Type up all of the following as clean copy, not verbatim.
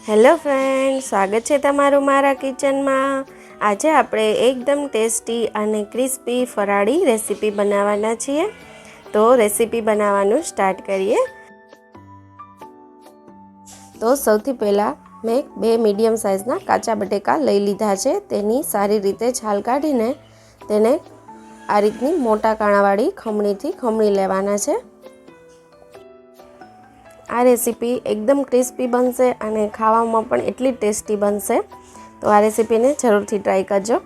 Hello friend, સ્વાગત છે તમારું મારા કિચનમાં। આજે આપણે એકદમ ટેસ્ટી અને ક્રિસ્પી ફરાળી રેસીપી બનાવવાના છીએ। તો રેસીપી બનાવવાનું સ્ટાર્ટ કરીએ। તો સૌથી પહેલાં મેં 2 મીડિયમ સાઇઝના કાચા બટેકા લઈ લીધા છે। તેની સારી રીતે છાલ કાઢીને તેને આ રીતની મોટા કાણાવાળી ખમણીથી ખમણી લેવાના છે। આ રેસીપી એકદમ ક્રિસ્પી બનશે અને ખાવામાં પણ એટલી ટેસ્ટી બનશે। તો આ રેસીપીને જરૂરથી ટ્રાય કરજો।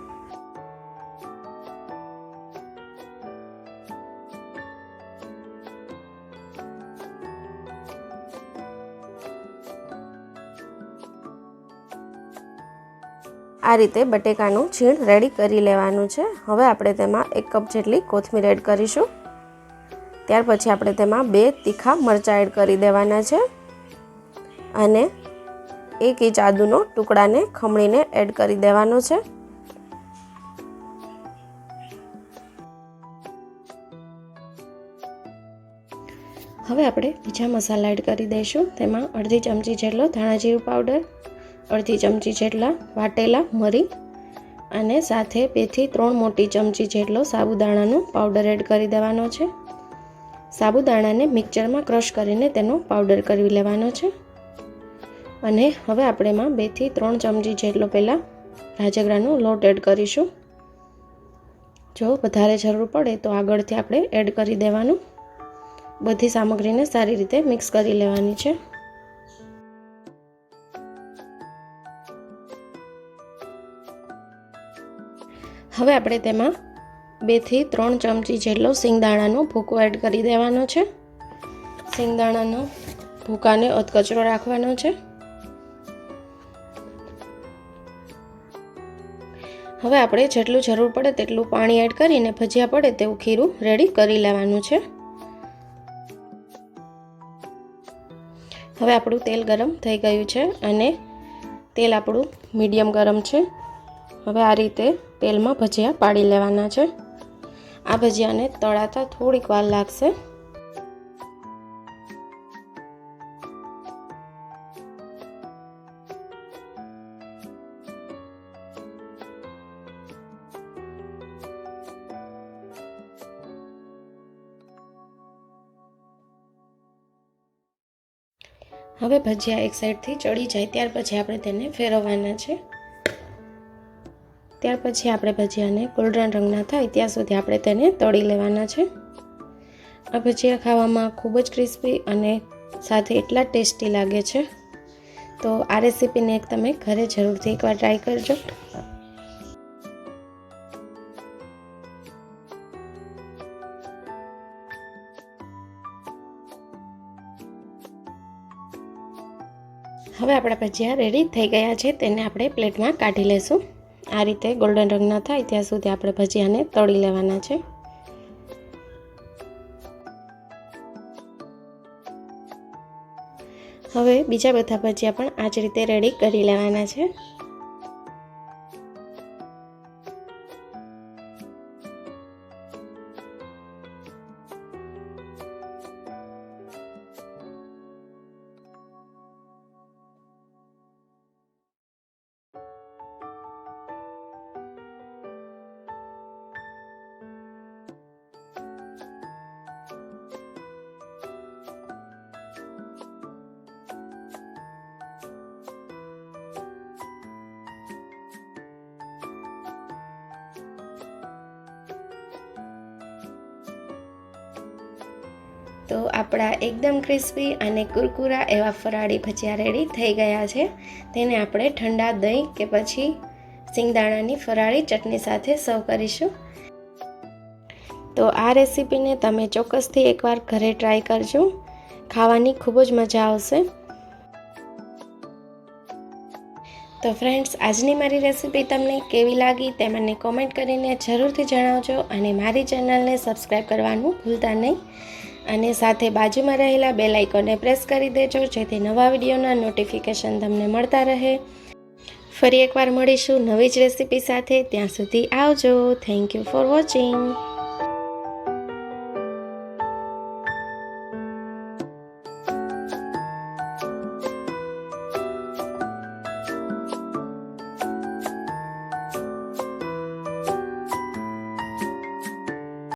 આ રીતે બટેકાનું છીણ રેડી કરી લેવાનું છે। હવે આપણે તેમાં 1 કપ જેટલી કોથમીર એડ કરીશું। ત્યાર પછી આપણે તેમાં 2 તીખા મરચાં એડ કરી દેવાના છે અને 1 ઇંચ આદુનો ટુકડાને ખમણીને એડ કરી દેવાનો છે। હવે આપણે બીજા મસાલા એડ કરી દઈશું। તેમાં અડધી ચમચી જેટલો ધાણા જીરું પાવડર, અડધી ચમચી જેટલા વાટેલા મરી અને સાથે 2 થી 3 મોટી ચમચી જેટલો સાબુદાણાનો પાવડર એડ કરી દેવાનો છે। સાબુદાણાને મિક્સરમાં ક્રશ કરીને તેનો પાવડર કરી લેવાનો છે અને હવે આપણે એમાં 2 થી 3 ચમચી જેટલો પહેલાં રાજગરાનો લોટ એડ કરીશું। જો વધારે જરૂર પડે તો આગળથી આપણે એડ કરી દેવાનું। બધી સામગ્રીને સારી રીતે મિક્સ કરી લેવાની છે। હવે આપણે તેમાં 2 થી 3 ચમચી જેટલો સિંગદાણાનો ભૂકો એડ કરી દેવાનો છે। સિંગદાણાનો ભૂકાને અધકચરો રાખવાનો છે। હવે આપણે જેટલું જરૂર પડે તેટલું પાણી એડ કરીને ભજીયા પડે તેવું ખીરું રેડી કરી લેવાનું છે। હવે આપણું તેલ ગરમ થઈ ગયું છે અને તેલ આપણું મીડિયમ ગરમ છે। હવે આ રીતે તેલમાં ભજીયા પાડી લેવાના છે। આ ભજીયાને તળાતા થોડીક વાર લાગશે। હવે ભજીયા એક સાઈડથી ચડી જાય ત્યાર પછી આપણે તેને ફેરવવાના છે। ત્યાર પછી આપણે ભજીયાને ગોલ્ડન રંગના થાય ત્યાં સુધી આપણે તેને તળી લેવાના છે। આ ભજીયા ખાવામાં ખૂબ જ ક્રિસ્પી અને સાથે એટલા ટેસ્ટી લાગે છે। તો આ રેસીપીને તમે ઘરે જરૂરથી એકવાર ટ્રાય કરજો। હવે આપણા ભજીયા રેડી થઈ ગયા છે। તેને આપણે પ્લેટમાં કાઢી લેશું। આ રીતે ગોલ્ડન રંગના થાય ત્યાં સુધી આપણે ભજીયાને તળી લેવાના છે। હવે બીજા બધા ભજીયા પણ આ જ રીતે રેડી કરી લેવાના છે। તો આપણા એકદમ ક્રિસ્પી અને કુરકુરા એવા ફરાળી ભજીયા રેડી થઈ ગયા છે। તેને આપણે ઠંડા દહીં કે પછી સિંગદાણાની ફરાળી ચટણી સાથે સર્વ કરીશું। તો આ રેસીપીને તમે ચોક્કસથી એકવાર ઘરે ટ્રાય કરજો। ખાવાની ખૂબ જ મજા આવશે। તો ફ્રેન્ડ્સ, આજની મારી રેસીપી તમને કેવી લાગી તે મને કોમેન્ટ કરીને જરૂરથી જણાવજો અને મારી ચેનલને સબસ્ક્રાઈબ કરવાનું ભૂલતા નહીં અને સાથે બાજુમાં રહેલા બેલ આઇકોનને પ્રેસ કરી દેજો જેથી નવા વિડીયોના નોટિફિકેશન તમને મળતા રહે। ફરી એકવાર મળીશું નવી જ રેસીપી સાથે। ત્યાં સુધી આવજો। Thank you for watching.